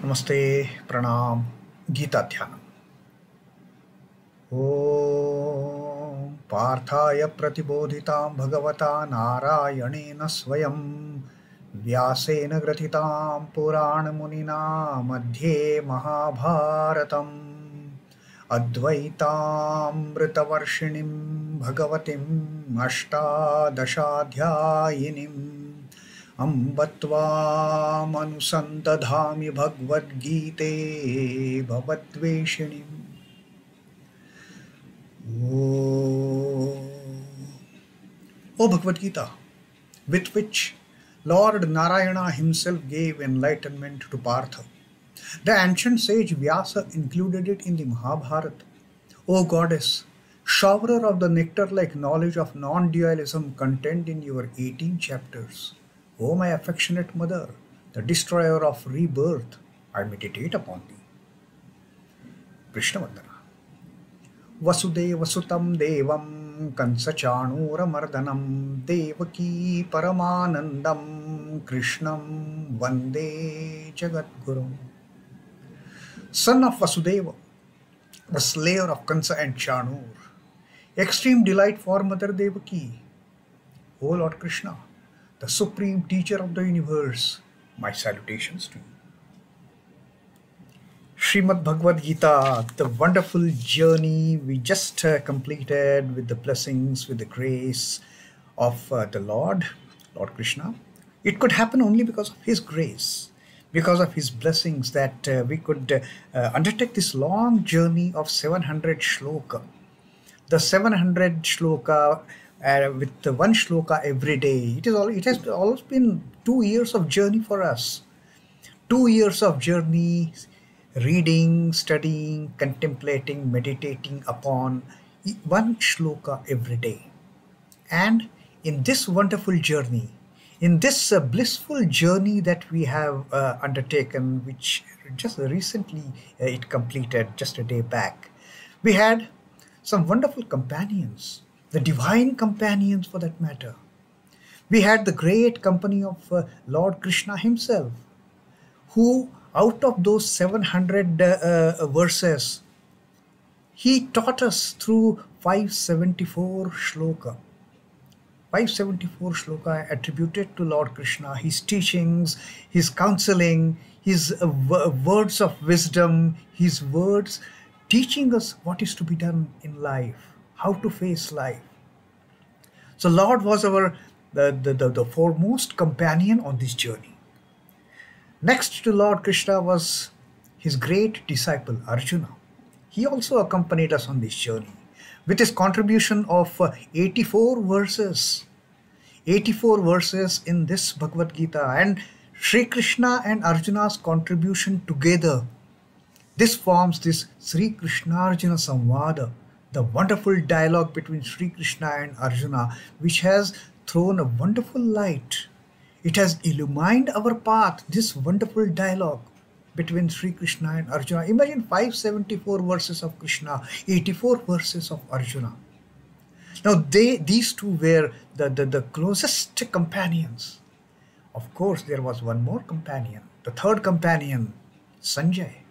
Namaste, Pranam, Gita Dhyanam. Om Parthaya Pratibodhitam Bhagavata Narayanena Swayam Vyasena Gratitam Purana Munina Madhye Mahabharatam Advaitam Mritavarshinim Bhagavatim Ashtadashadhyayinim Ambatvam Anusandadhami Bhagavad Gite Bhavadveshinim. O Bhagavad Gita, with which Lord Narayana himself gave enlightenment to Partha. The ancient sage Vyasa included it in the Mahabharata. O Goddess, showerer of the nectar-like knowledge of non-dualism contained in your 18 chapters. O my affectionate mother, the destroyer of rebirth, I meditate upon thee. Krishna Vandana. Vasudevaya Sutam Devam Kansachanura Mardanam Devaki Paramanandam Krishnam Vande Jagadguru. Son of Vasudeva, the slayer of Kansa and Chanur, extreme delight for Mother Devaki. O Lord Krishna, the supreme teacher of the universe, my salutations to you. Srimad Bhagavad Gita, the wonderful journey we just completed with the blessings, with the grace of the Lord Krishna. It could happen only because of His grace, because of His blessings that we could undertake this long journey of 700 shloka. The 700 shloka with the one shloka every day. It has always been 2 years of journey for us. 2 years of journey, reading, studying, contemplating, meditating upon one shloka every day. And in this wonderful journey, in this blissful journey that we have undertaken, which just recently it completed just a day back, we had some wonderful companions, the divine companions for that matter. We had the great company of Lord Krishna himself, who out of those 700 verses, he taught us through 574 shloka. 574 shloka attributed to Lord Krishna, his teachings, his counseling, his words of wisdom, his words teaching us what is to be done in life, how to face life. So Lord was the foremost companion on this journey. Next to Lord Krishna was his great disciple Arjuna. He also accompanied us on this journey with his contribution of 84 verses. 84 verses in this Bhagavad Gita, and Sri Krishna and Arjuna's contribution together. This forms this Sri Krishnarjuna Samvada, the wonderful dialogue between Sri Krishna and Arjuna, which has thrown a wonderful light. It has illumined our path, this wonderful dialogue between Sri Krishna and Arjuna. Imagine 574 verses of Krishna, 84 verses of Arjuna. Now these two were the closest companions. Of course, there was one more companion, the third companion, Sanjay.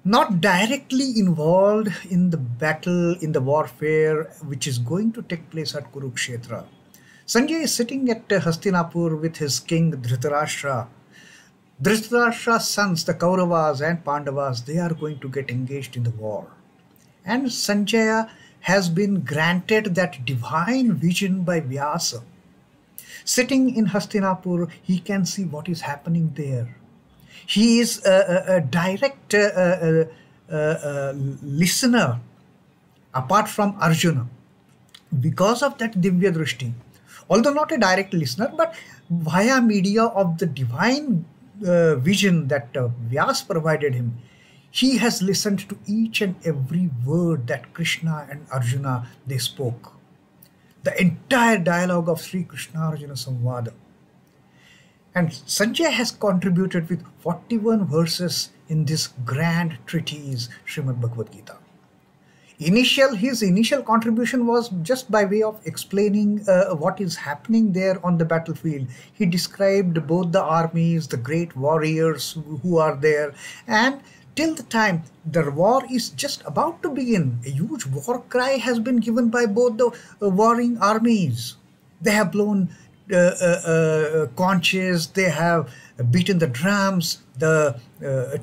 Not directly involved in the battle, in the warfare which is going to take place at Kurukshetra. Sanjay is sitting at Hastinapur with his king Dhritarashtra. Dhritarashtra's sons, the Kauravas and Pandavas, they are going to get engaged in the war. And Sanjaya has been granted that divine vision by Vyasa. Sitting in Hastinapur, he can see what is happening there. He is a direct listener apart from Arjuna. Because of that Divya Drishti, although not a direct listener, but via media of the divine vision that Vyas provided him, he has listened to each and every word that Krishna and Arjuna they spoke. The entire dialogue of Sri Krishna Arjuna Samvada. And Sanjay has contributed with 41 verses in this grand treatise, Srimad Bhagavad Gita. His initial contribution was just by way of explaining what is happening there on the battlefield. He described both the armies, the great warriors who are there, and till the time the war is just about to begin, a huge war cry has been given by both the warring armies. They have blown conches, they have beaten the drums, the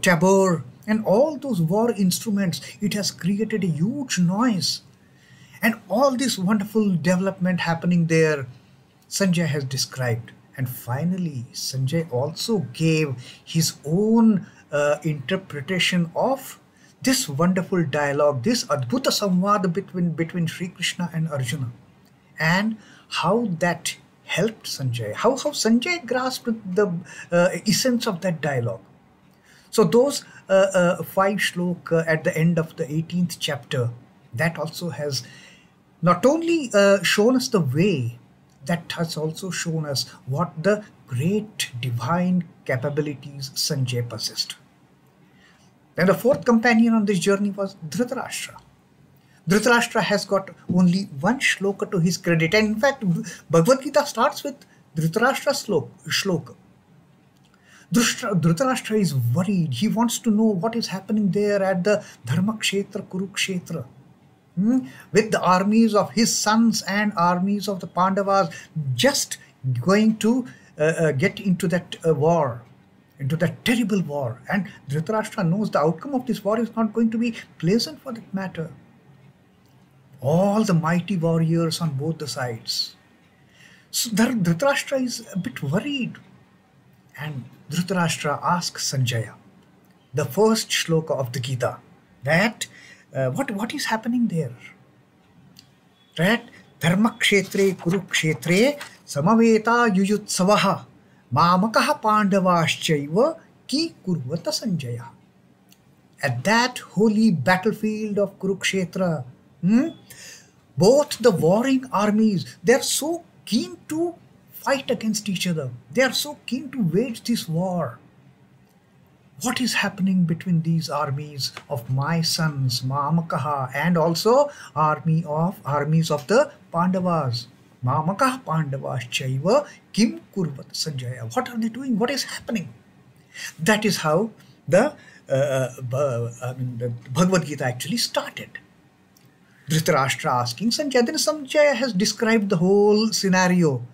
tabor, and all those war instruments. It has created a huge noise. And all this wonderful development happening there, Sanjay has described. And finally, Sanjay also gave his own interpretation of this wonderful dialogue, this Adbhuta Samvad between Sri Krishna and Arjuna, and how that helped Sanjay, how Sanjay grasped the essence of that dialogue. So those 5 shloka at the end of the 18th chapter, that also has not only shown us the way, that has also shown us what the great divine capabilities Sanjay possessed. Then the 4th companion on this journey was Dhritarashtra. Dhritarashtra has got only 1 shloka to his credit, and in fact Bhagavad Gita starts with Dhritarashtra shloka. Dhritarashtra is worried. He wants to know what is happening there at the Dharmakshetra, Kurukshetra, with the armies of his sons and armies of the Pandavas just going to get into that war, into that terrible war. And Dhritarashtra knows the outcome of this war is not going to be pleasant for that matter. All the mighty warriors on both the sides. So Dhritarashtra is a bit worried. And Dhritarashtra asks Sanjaya, the first shloka of the Gita, that what is happening there? That Dharmakshetre Kurukshetre Samaveta Yuyutsavaha Mamakaha Pandavaschaiva Ki Kurvata Sanjaya. At that holy battlefield of Kurukshetra, both the warring armies, they are so keen to fight against each other. They are so keen to wage this war. What is happening between these armies of my sons, Mamakaha, and also armies of the Pandavas? Mamakaha Pandavas Chaiva Kim Kurvat Sanjaya. What are they doing? What is happening? That is how the Bhagavad Gita actually started. Dhritarashtra asking Sanjaya. Then Sanjaya has described the whole scenario.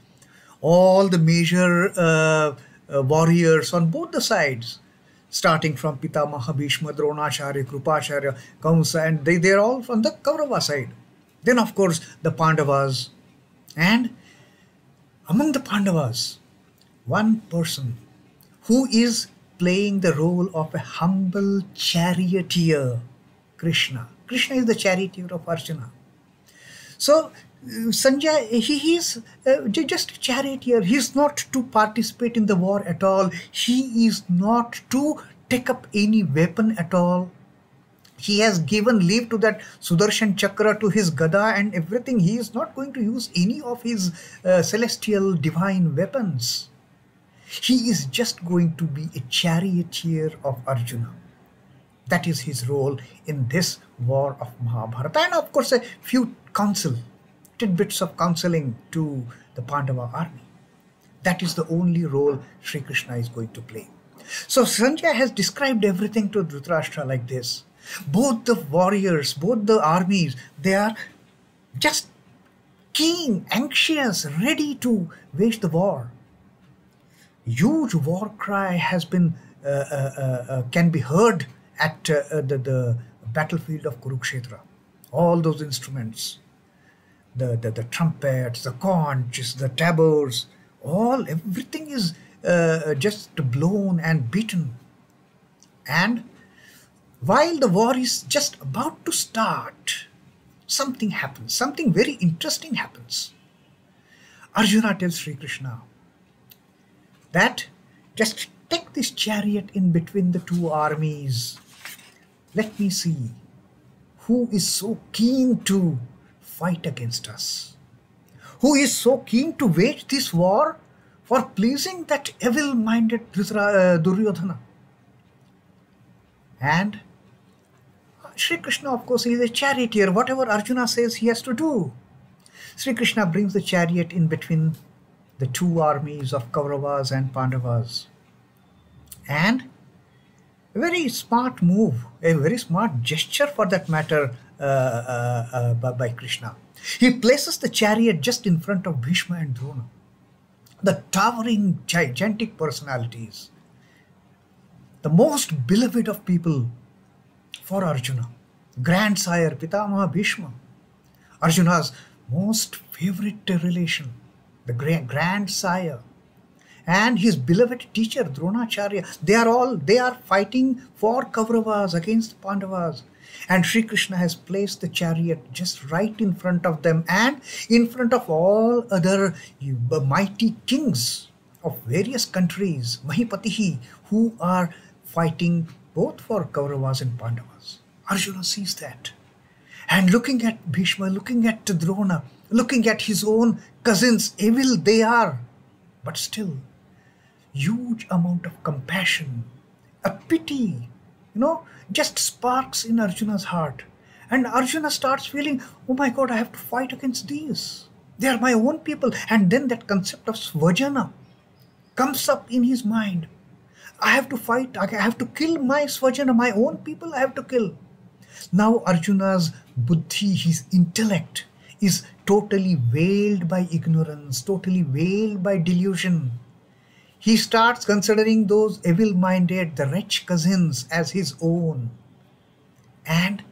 All the major warriors on both the sides, starting from Pitamaha, Bhishma, Dronacharya, Krupacharya, Kamsa, and they are all from the Kaurava side. Then of course the Pandavas, and among the Pandavas, one person who is playing the role of a humble charioteer, Krishna. Krishna is the charioteer of Arjuna. So Sanjay, he is just a charioteer. He is not to participate in the war at all. He is not to take up any weapon at all. He has given leave to that Sudarshan Chakra, to his Gada and everything. He is not going to use any of his celestial divine weapons. He is just going to be a charioteer of Arjuna. That is his role in this war of Mahabharata. And of course a few tidbits of counseling to the Pandava army. That is the only role Sri Krishna is going to play. So Sanjaya has described everything to Dhritarashtra like this. Both the warriors, both the armies, they are just keen, anxious, ready to wage the war. Huge war cry has been can be heard at the battlefield of Kurukshetra. All those instruments, the trumpets, the conches, the tabors, everything is just blown and beaten. And while the war is just about to start, something happens, something very interesting happens. Arjuna tells Sri Krishna that just take this chariot in between the two armies. Let me see who is so keen to fight against us, who is so keen to wage this war for pleasing that evil-minded Duryodhana. And Sri Krishna, of course, is a charioteer. Whatever Arjuna says, he has to do. Sri Krishna brings the chariot in between the two armies of Kauravas and Pandavas. And a very smart move, a very smart gesture for that matter by Krishna. He places the chariot just in front of Bhishma and Drona, the towering, gigantic personalities, the most beloved of people for Arjuna, grandsire Pitamaha Bhishma, Arjuna's most favorite relation, the grandsire, and his beloved teacher Dronacharya. They are fighting for Kauravas against Pandavas. And Sri Krishna has placed the chariot just right in front of them and in front of all other mighty kings of various countries, Mahipatihi, who are fighting both for Kauravas and Pandavas. Arjuna sees that. And looking at Bhishma, looking at Drona, looking at his own cousins, evil they are, but still, huge amount of compassion, a pity, just sparks in Arjuna's heart. And Arjuna starts feeling, oh my God, I have to fight against these. They are my own people. And then that concept of svajana comes up in his mind. I have to fight, I have to kill my svajana, my own people I have to kill. Now Arjuna's buddhi, his intellect, is totally veiled by ignorance, totally veiled by delusion. He starts considering those evil-minded, the wretched cousins as his own, and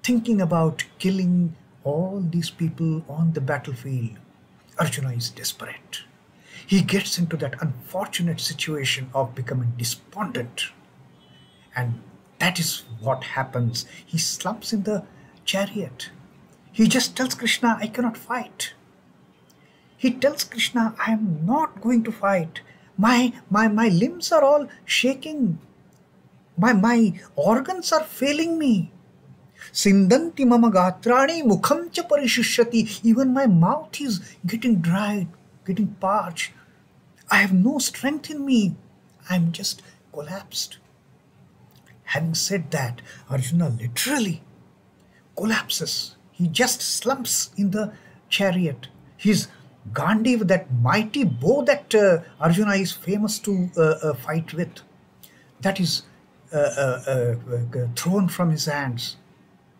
thinking about killing all these people on the battlefield. Arjuna is desperate. He gets into that unfortunate situation of becoming despondent. And that is what happens. He slumps in the chariot. He just tells Krishna, I cannot fight. He tells Krishna, I am not going to fight. My limbs are all shaking. My organs are failing me. Sindanti mama gatrani mukham cha parishishyati. Even my mouth is getting dried, getting parched. I have no strength in me. I'm just collapsed. Having said that, Arjuna literally collapses. He just slumps in the chariot. His Gandiva, that mighty bow that Arjuna is famous to fight with, that is thrown from his hands.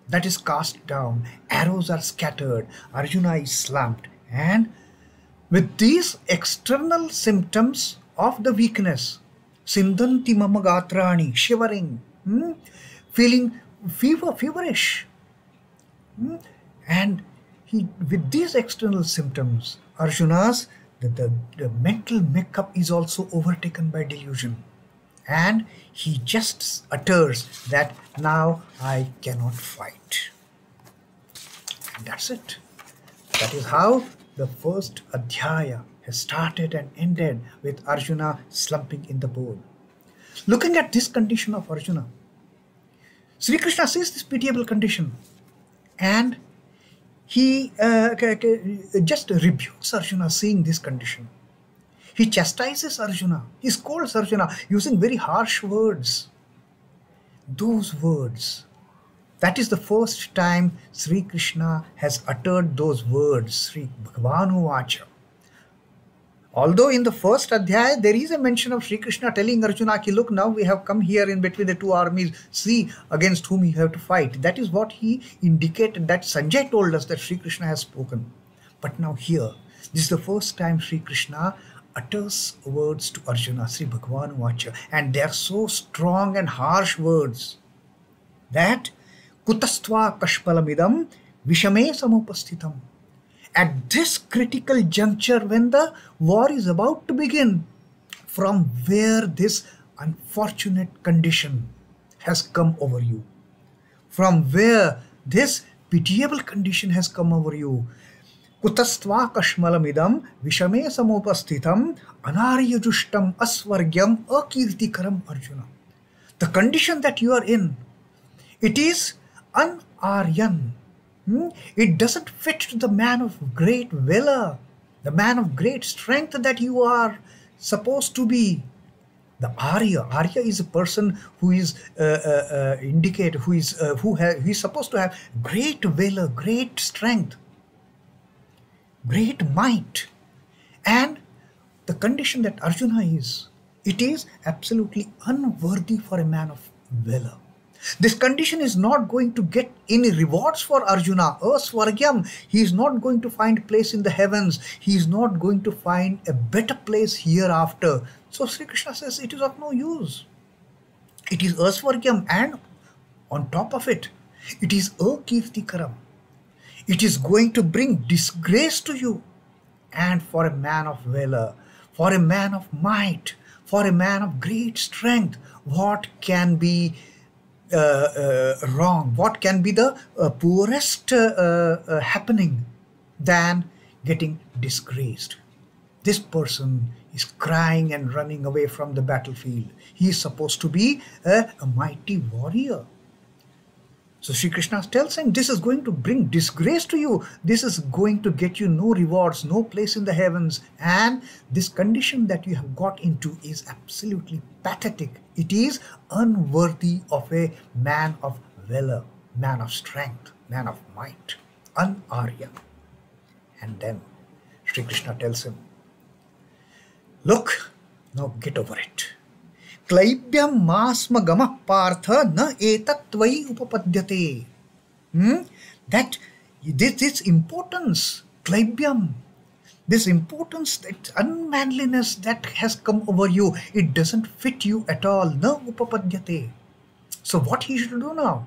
That is cast down. Arrows are scattered. Arjuna is slumped. And with these external symptoms of the weakness, Sindanti mama gatrani, shivering, feeling feverish. And with these external symptoms, Arjuna's the mental makeup is also overtaken by delusion. And he just utters that now I cannot fight. And that's it. That is how the first Adhyaya has started and ended with Arjuna slumping in the bowl. Looking at this condition of Arjuna, Sri Krishna sees this pitiable condition and he just rebukes Arjuna seeing this condition. He chastises Arjuna. He scolds Arjuna using very harsh words. Those words, that is the first time Sri Krishna has uttered those words, Sri Bhagavanu Vacha. Although in the first Adhyaya, there is a mention of Sri Krishna telling Arjuna, look, now we have come here in between the two armies, see against whom you have to fight. That is what he indicated, that Sanjay told us that Sri Krishna has spoken. But now here, this is the first time Sri Krishna utters words to Arjuna, Sri Bhagavanu Vacha, and they are so strong and harsh words that Kutastva Kashpalamidam Vishame Samupasthitam. At this critical juncture, when the war is about to begin, from where this unfortunate condition has come over you, from where this pitiable condition has come over you, Kutastva kashmalamidam vishame samupasthitam anaryajustam asvargyam akirtikaram Arjuna. The condition that you are in, it is unaryan. It doesn't fit to the man of great valor, the man of great strength that you are supposed to be. The Arya is a person who is he's supposed to have great valor, great strength, great might. And the condition that Arjuna is, it is absolutely unworthy for a man of valor. This condition is not going to get any rewards for Arjuna. Swargyam, he is not going to find place in the heavens. He is not going to find a better place hereafter. So Sri Krishna says it is of no use. It is Aswargyam, and on top of it, it is Akirtikaram. It is going to bring disgrace to you. And for a man of valor, for a man of might, for a man of great strength, what can be wrong? What can be the poorest happening than getting disgraced? This person is crying and running away from the battlefield. He is supposed to be a mighty warrior. So Sri Krishna tells him, this is going to bring disgrace to you. This is going to get you no rewards, no place in the heavens. And this condition that you have got into is absolutely pathetic. It is unworthy of a man of valor, man of strength, man of might, an Arya. And then Sri Krishna tells him, look, now get over it. Klaibhyam masma gamah partha na etat tvai upapadyate. That this importance, Klaibhyam, this importance, that unmanliness that has come over you, it doesn't fit you at all. Na upapadyate. So what he should do now?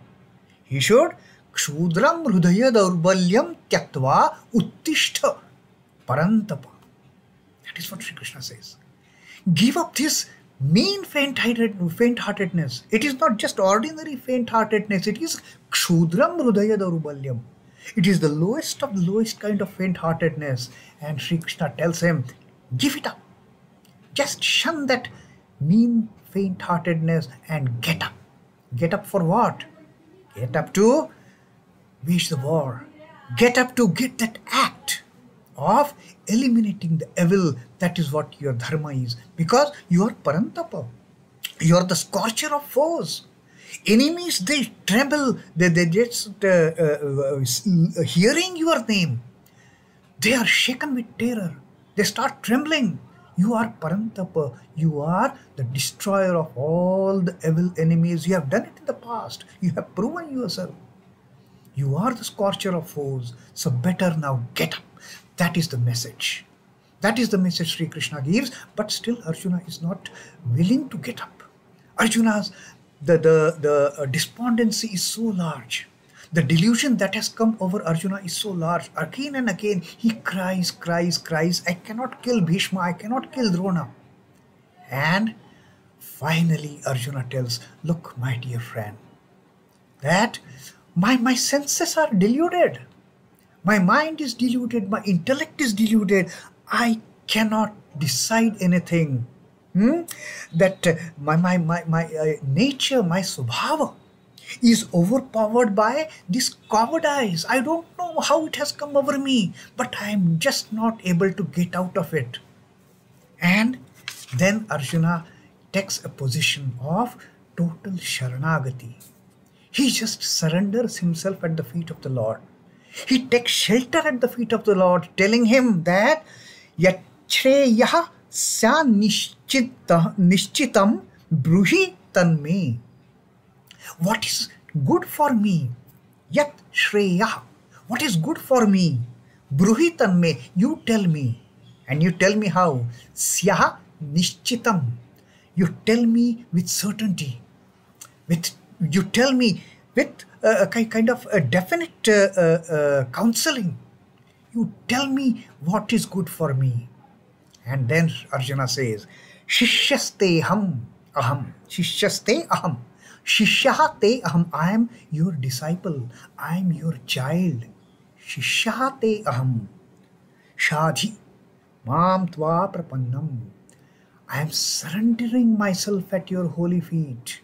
He should kshudram hrudaya daurbalyam tyaktva uttishta parantapa. That is what Sri Krishna says. Give up this mean faint-heartedness. It is not just ordinary faint-heartedness. It is kshudram hrudaya daurbalyam. It is the lowest of the lowest kind of faint-heartedness. And Sri Krishna tells him, give it up. Just shun that mean faint-heartedness and get up. Get up for what? Get up to wage the war. Get up to get that act of eliminating the evil. That is what your dharma is, because you are parantapa. You are the scorcher of foes. Enemies, they tremble. They just hearing your name, they are shaken with terror. They start trembling. You are parantapa. You are the destroyer of all the evil enemies. You have done it in the past. You have proven yourself. You are the scorcher of foes. So better now get up. That is the message. That is the message Sri Krishna gives. But still Arjuna is not willing to get up. Arjuna's the despondency is so large. The delusion that has come over Arjuna is so large. Again and again he cries. I cannot kill Bhishma. I cannot kill Drona. And finally Arjuna tells, look, my dear friend, that my senses are deluded. My mind is deluded. My intellect is deluded. I cannot decide anything. That my nature, my subhava is overpowered by this cowardice. I don't know how it has come over me, but I am just not able to get out of it. And then Arjuna takes a position of total sharanagati. He just surrenders himself at the feet of the Lord. He takes shelter at the feet of the Lord, telling him that yachreyaha sa nishchitam bruhi tanme. What is good for me? Yat shreya. What is good for me? Bruhi tanme. You tell me. And you tell me how. Syaha nishchitam. You tell me with certainty. You tell me with a kind of a definite counseling. You tell me what is good for me. And then Arjuna says, Shishyaste aham. Shishyaste aham. Shishyate aham. I am your disciple. I am your child. Shishyate aham. Shadhi mam tva prapannam. I am surrendering myself at your holy feet.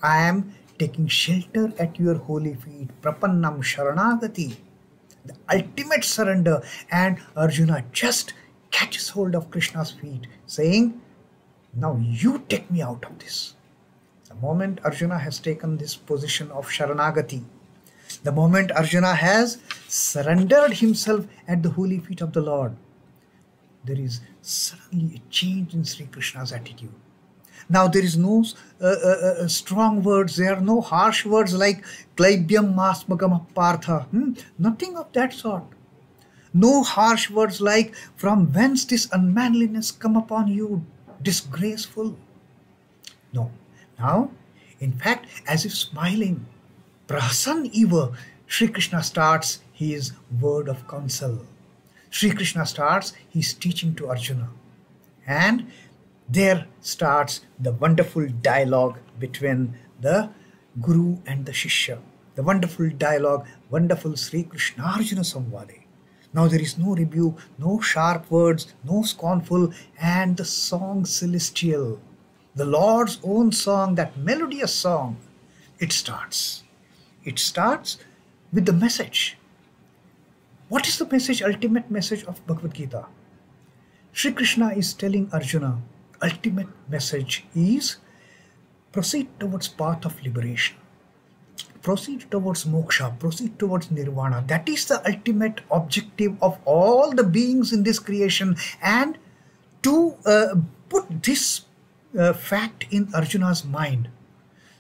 I am taking shelter at your holy feet. Prapannam sharanagati. The ultimate surrender. And Arjuna just catches hold of Krishna's feet, saying, Now you take me out of this. The moment Arjuna has taken this position of Sharanagati, the moment Arjuna has surrendered himself at the holy feet of the Lord, there is suddenly a change in Sri Krishna's attitude. Now there is no strong words, there are no harsh words like Klaibyam Masmagam Partha. Nothing of that sort. No harsh words like, from whence this unmanliness come upon you, disgraceful. No. Now, in fact, as if smiling, Prahasan Eva, Sri Krishna starts his word of counsel. Sri Krishna starts his teaching to Arjuna. And there starts the wonderful dialogue between the Guru and the Shishya. The wonderful dialogue, wonderful Sri Krishna Arjuna Samvade. Now there is no rebuke, no sharp words, no scornful, and the song celestial, the Lord's own song, that melodious song, it starts. It starts with the message. What is the message, ultimate message of Bhagavad Gita? Sri Krishna is telling Arjuna, ultimate message is proceed towards path of liberation. Proceed towards moksha, proceed towards nirvana. That is the ultimate objective of all the beings in this creation. And to put this fact in Arjuna's mind,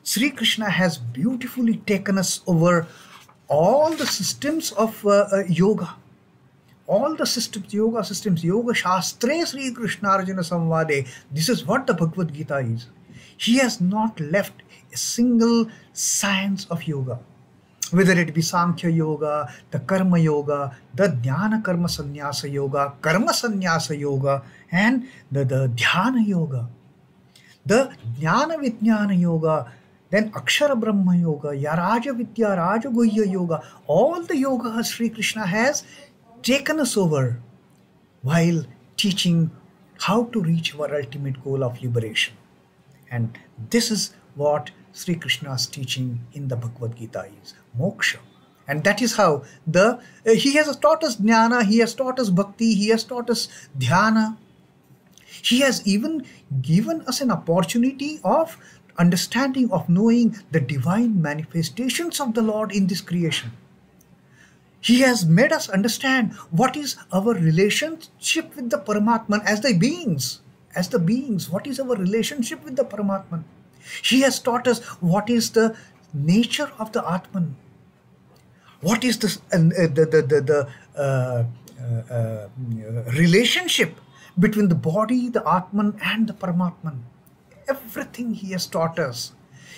Sri Krishna has beautifully taken us over all the systems of yoga. All the systems, yoga shastre Sri Krishna Arjuna Samvade. This is what the Bhagavad Gita is. He has not left a single science of yoga, whether it be Sankhya Yoga, the Karma Yoga, the Dhyana Karma Sannyasa Yoga, Karma Sannyasa Yoga, and the Dhyana Yoga, the Jnana Vijnana Yoga, then Akshara Brahma Yoga, Yaraja Vidya, Raja Guhya Yoga. All the yogas Sri Krishna has taken us over while teaching how to reach our ultimate goal of liberation. And this is what Sri Krishna's teaching in the Bhagavad Gita is, moksha. And that is how he has taught us jnana, he has taught us bhakti, he has taught us dhyana. He has even given us an opportunity of understanding, of knowing the divine manifestations of the Lord in this creation. He has made us understand what is our relationship with the Paramatman as the beings. As the beings, what is our relationship with the Paramatman? He has taught us what is the nature of the Atman. What is the relationship between the body, the Atman, and the Paramatman. Everything he has taught us.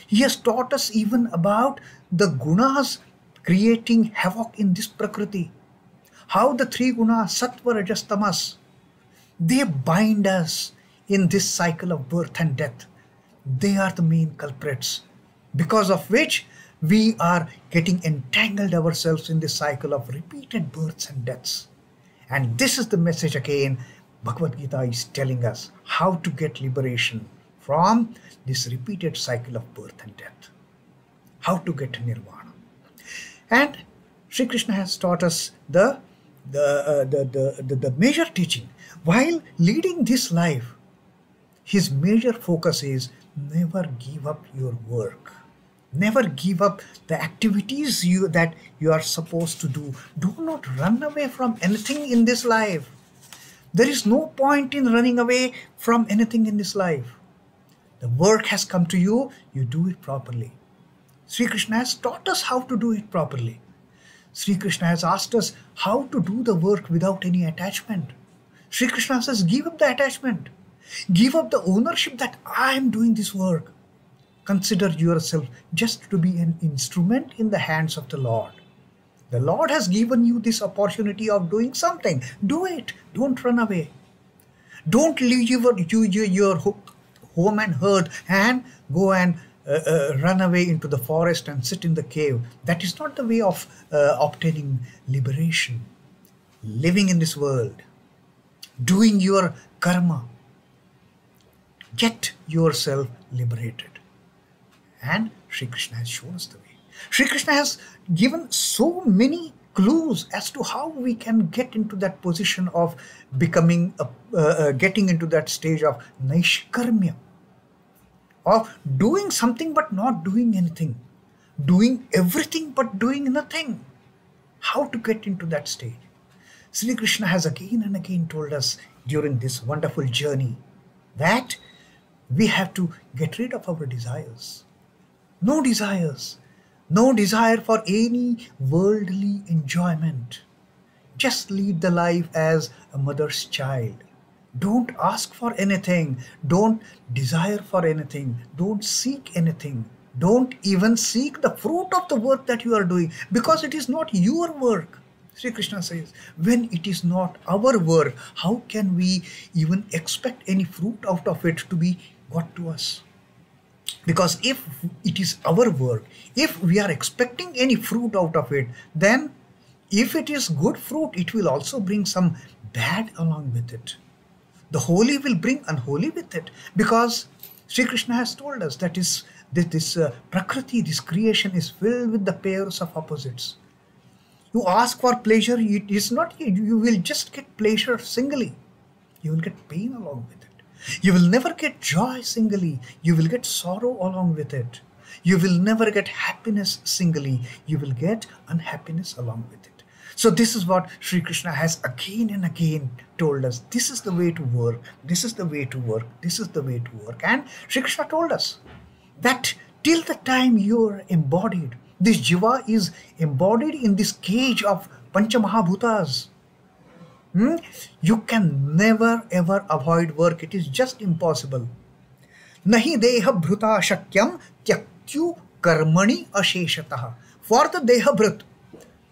He has taught us even about the gunas creating havoc in this Prakriti. How the three gunas, Sattva, Rajas, Tamas, they bind us in this cycle of birth and death. They are the main culprits, because of which we are getting entangled ourselves in this cycle of repeated births and deaths. And this is the message again. Bhagavad Gita is telling us how to get liberation from this repeated cycle of birth and death. How to get nirvana. And Sri Krishna has taught us the major teaching. While leading this life, his major focus is never give up your work. Never give up the activities that you are supposed to do. Do not run away from anything in this life. There is no point in running away from anything in this life. The work has come to you, you do it properly. Sri Krishna has taught us how to do it properly. Sri Krishna has asked us how to do the work without any attachment. Sri Krishna says, give up the attachment. Give up the ownership that I am doing this work. Consider yourself just to be an instrument in the hands of the Lord. The Lord has given you this opportunity of doing something. Do it. Don't run away. Don't leave your home and herd and go and run away into the forest and sit in the cave. That is not the way of obtaining liberation. Living in this world, doing your karma, get yourself liberated. And Sri Krishna has shown us the way. Sri Krishna has given so many clues as to how we can get into that position of becoming, getting into that stage of naishkarmya, of doing something but not doing anything, doing everything but doing nothing. How to get into that stage? Sri Krishna has again and again told us during this wonderful journey that we have to get rid of our desires. No desires. No desire for any worldly enjoyment. Just lead the life as a mother's child. Don't ask for anything. Don't desire for anything. Don't seek anything. Don't even seek the fruit of the work that you are doing, because it is not your work. Sri Krishna says, when it is not our work, how can we even expect any fruit out of it to be got to us? Because if it is our work, if we are expecting any fruit out of it, then if it is good fruit, it will also bring some bad along with it. The holy will bring unholy with it, because Sri Krishna has told us that this Prakriti, this creation is filled with the pairs of opposites. You ask for pleasure, it is not, you will just get pleasure singly. You will get pain along with it. You will never get joy singly. You will get sorrow along with it. You will never get happiness singly. You will get unhappiness along with it. So this is what Sri Krishna has again and again told us. This is the way to work. This is the way to work. This is the way to work. And Sri Krishna told us that till the time you are embodied, this jiva is embodied in this cage of Pancha Mahabhutas. You can never ever avoid work. It is just impossible. Nahi deha bhruta shakyam tyaktyu karmani asheshatah. For the deha bhrut,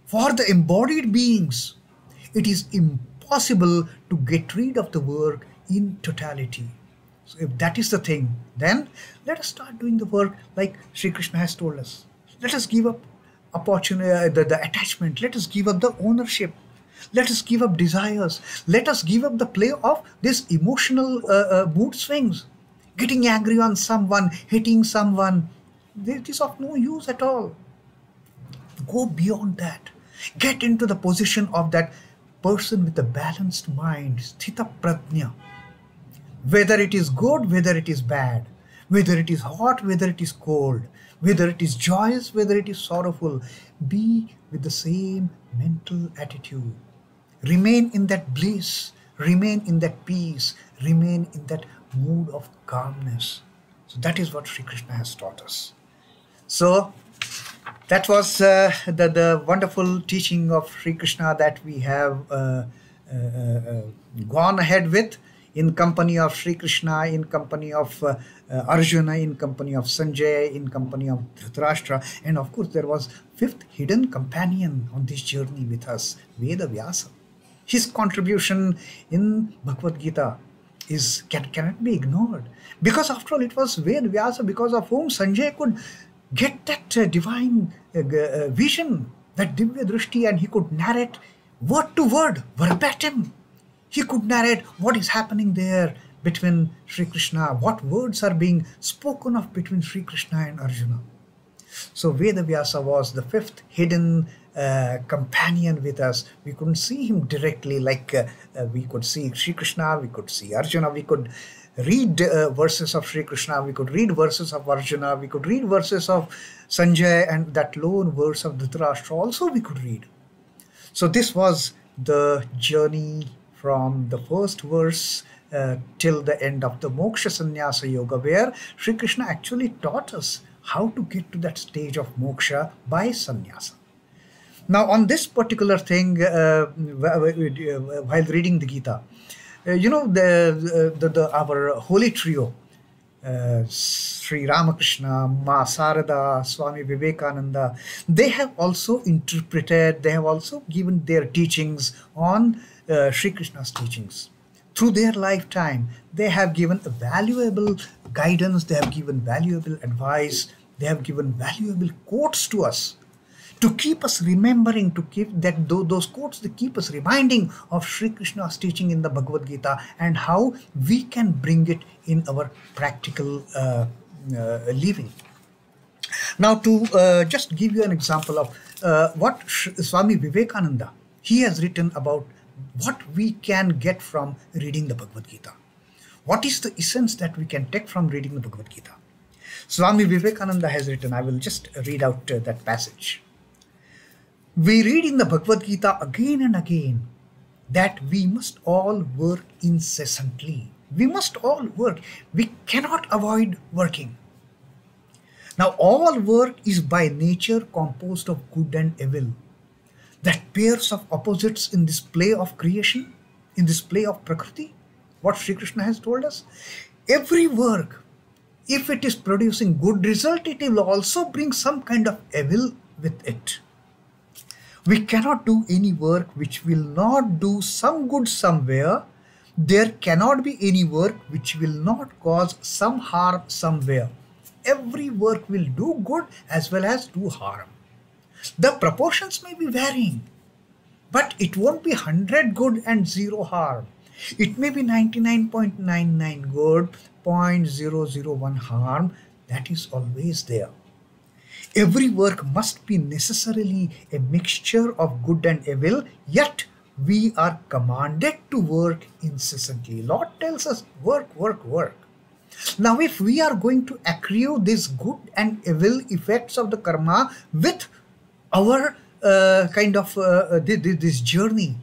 for the embodied beings, it is impossible to get rid of the work in totality. So if that is the thing, then let us start doing the work like Sri Krishna has told us. Let us give up opportunity, the attachment. Let us give up the ownership. Let us give up desires. Let us give up the play of this emotional mood swings. Getting angry on someone, hitting someone. It is of no use at all. Go beyond that. Get into the position of that person with a balanced mind, sthita prajna. Whether it is good, whether it is bad, whether it is hot, whether it is cold, whether it is joyous, whether it is sorrowful, be with the same mental attitude. Remain in that bliss, remain in that peace, remain in that mood of calmness. So that is what Sri Krishna has taught us. So that was the wonderful teaching of Sri Krishna that we have gone ahead with, in company of Sri Krishna, in company of Arjuna, in company of Sanjay, in company of Dhritarashtra. And of course, there was fifth hidden companion on this journey with us, Vedavyasa. His contribution in Bhagavad Gita cannot be ignored. Because after all, it was Vedavyasa because of whom Sanjay could get that divine vision, that Divya Drishti, and he could narrate word to word, verbatim. He could narrate what is happening there between Sri Krishna, what words are being spoken of between Sri Krishna and Arjuna. So Vedavyasa was the fifth hidden companion with us. We couldn't see him directly like we could see Sri Krishna, we could see Arjuna, we could read verses of Sri Krishna, we could read verses of Arjuna, we could read verses of Sanjay, and that lone verse of Dhritarashtra also we could read. So this was the journey from the first verse till the end of the Moksha Sannyasa Yoga, where Sri Krishna actually taught us how to get to that stage of moksha by sannyasa. Now, on this particular thing, while reading the Gita, our holy trio, Sri Ramakrishna, Ma Sarada, Swami Vivekananda, they have also interpreted, they have also given their teachings on Sri Krishna's teachings. Through their lifetime, they have given a valuable guidance, they have given valuable advice, they have given valuable quotes to us to keep us remembering, to keep that those quotes, they keep us reminding of Sri Krishna's teaching in the Bhagavad Gita and how we can bring it in our practical living. Now, to just give you an example of what Swami Vivekananda, he has written about what we can get from reading the Bhagavad Gita. What is the essence that we can take from reading the Bhagavad Gita? Swami Vivekananda has written, I will just read out that passage. We read in the Bhagavad Gita again and again that we must all work incessantly. We must all work. We cannot avoid working. Now, all work is by nature composed of good and evil. That pairs of opposites in this play of creation, in this play of Prakriti, what Sri Krishna has told us. Every work, if it is producing good result, it will also bring some kind of evil with it. We cannot do any work which will not do some good somewhere. There cannot be any work which will not cause some harm somewhere. Every work will do good as well as do harm. The proportions may be varying, but it won't be 100 good and 0 harm. It may be 99.99 good, 0.001 harm. That is always there. Every work must be necessarily a mixture of good and evil, yet we are commanded to work incessantly. Lord tells us, work, work, work. Now, if we are going to accrue these good and evil effects of the karma with our this journey,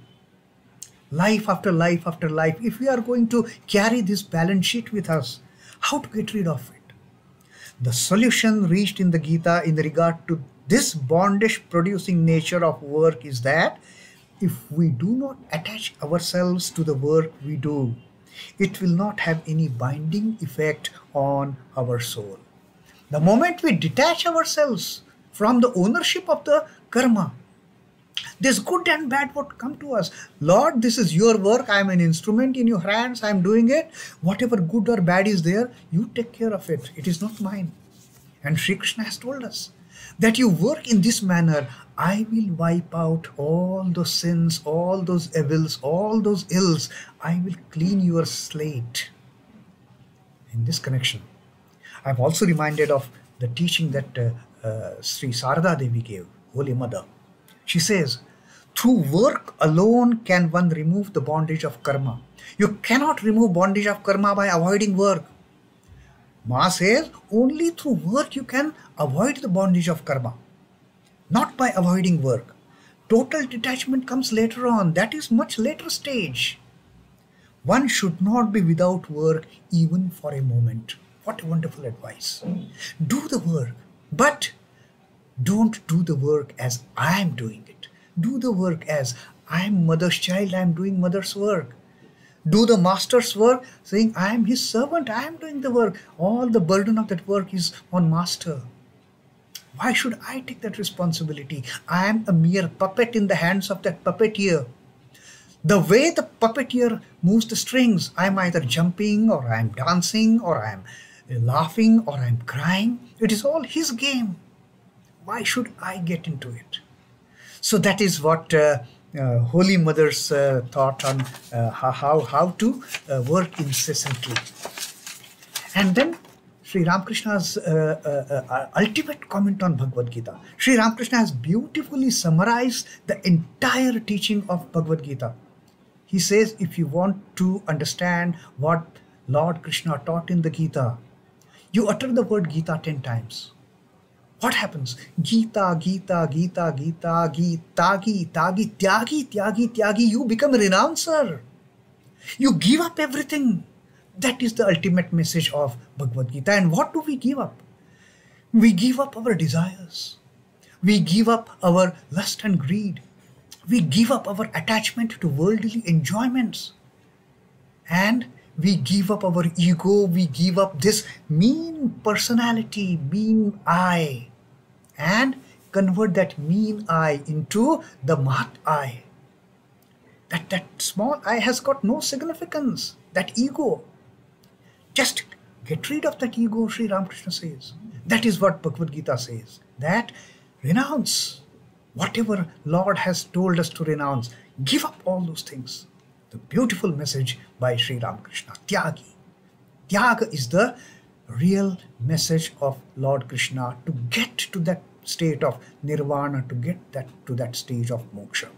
life after life after life, if we are going to carry this balance sheet with us, how to get rid of it? The solution reached in the Gita in regard to this bondage producing nature of work is that if we do not attach ourselves to the work we do, it will not have any binding effect on our soul. The moment we detach ourselves from the ownership of the karma, this good and bad would come to us. Lord, this is your work. I am an instrument in your hands. I am doing it. Whatever good or bad is there, you take care of it. It is not mine. And Sri Krishna has told us that you work in this manner. I will wipe out all those sins, all those evils, all those ills. I will clean your slate. In this connection, I am also reminded of the teaching that Sri Sarada Devi gave, Holy Mother. She says, through work alone can one remove the bondage of karma. You cannot remove bondage of karma by avoiding work. Ma says, only through work you can avoid the bondage of karma, not by avoiding work. Total detachment comes later on. That is much later stage. One should not be without work even for a moment. What a wonderful advice. Do the work, but don't do the work as I am doing it. Do the work as I am mother's child, I am doing mother's work. Do the master's work, saying I am his servant, I am doing the work. All the burden of that work is on master. Why should I take that responsibility? I am a mere puppet in the hands of that puppeteer. The way the puppeteer moves the strings, I am either jumping or I am dancing or I am laughing or I am crying. It is all his game. Why should I get into it? So that is what Holy Mother's thought on how to work incessantly. And then Sri Ramakrishna's ultimate comment on Bhagavad Gita. Sri Ramakrishna has beautifully summarized the entire teaching of Bhagavad Gita. He says, if you want to understand what Lord Krishna taught in the Gita, you utter the word Gita 10 times. What happens? Gita, Gita, Gita, Gita, Gita, Tyagi, Tyagi, Tyagi, Tyagi. You become a renouncer. You give up everything. That is the ultimate message of Bhagavad Gita. And what do we give up? We give up our desires. We give up our lust and greed. We give up our attachment to worldly enjoyments. And we give up our ego. We give up this mean personality, mean I. And convert that mean I into the Mahat I. That small I has got no significance. That ego. Just get rid of that ego, Sri Ramakrishna says. That is what Bhagavad Gita says. That renounce whatever Lord has told us to renounce. Give up all those things. The beautiful message by Sri Ramakrishna. Tyagi. Tyaga is the real message of Lord Krishna to get to that state of nirvana, to get to that stage of moksha.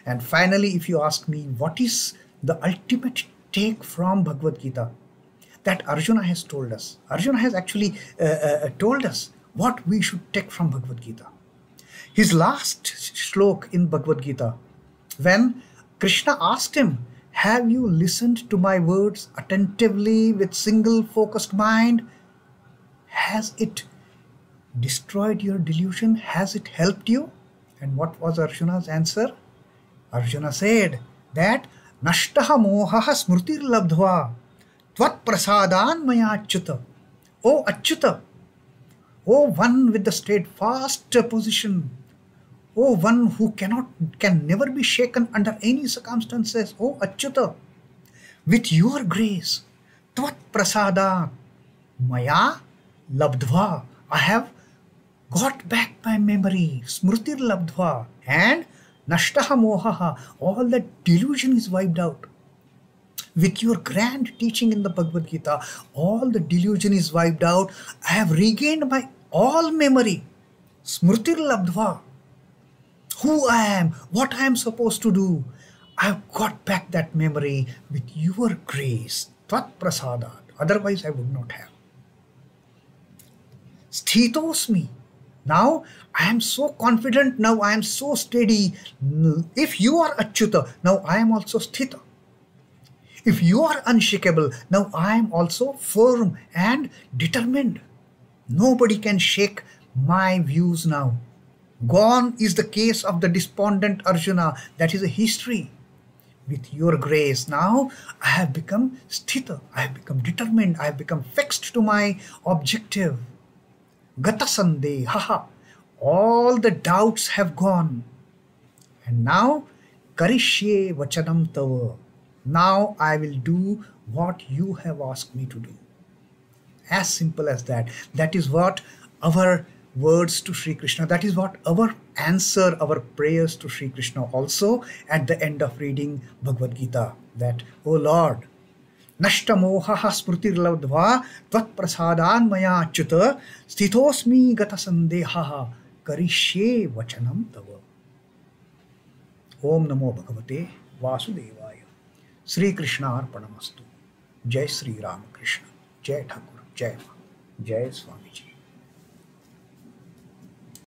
And finally, if you ask me, what is the ultimate take from Bhagavad Gita that Arjuna has told us? Arjuna has actually told us what we should take from Bhagavad Gita. His last shlok in Bhagavad Gita, when Krishna asked him, have you listened to my words attentively with single focused mind? Has it destroyed your delusion? Has it helped you? And what was Arjuna's answer? Arjuna said that Nashtaha mohaha smrutir labdhva tvat prasadan maya achyuta. O Achyuta, O one with the steadfast position, O one who can never be shaken under any circumstances, O Achyuta, with your grace, tvat prasadan maya labdhva, I have got back my memory, smrutir labdhva, and nashtaha mohaha, all that delusion is wiped out. With your grand teaching in the Bhagavad Gita, all the delusion is wiped out. I have regained my all memory, smrutir labdhva, who I am, what I am supposed to do. I have got back that memory with your grace, tvat prasadat. Otherwise I would not have. Sthitosmi. Now I am so confident, now I am so steady. If you are Achyuta, now I am also Sthita. If you are unshakable, now I am also firm and determined. Nobody can shake my views now. Gone is the case of the despondent Arjuna. That is a history. With your grace, now I have become Sthita. I have become determined. I have become fixed to my objective. Gata sandehaha. All the doubts have gone. And now, karishye vachanam tava. Now I will do what you have asked me to do. As simple as that. That is what our words to Sri Krishna, that is what our answer, our prayers to Sri Krishna also at the end of reading Bhagavad Gita. That, O Lord, Nashta mohaha smrutir labdhva tvat prasadan maya achyuta sthitosmi gata sandehaha karishye vachanam tava. Om Namo Bhagavate Vasudevaya. Sri Krishnarpanamastu. Jai Sri Ramakrishna. Jai Thakur. Jai Ma. Jai Swamiji.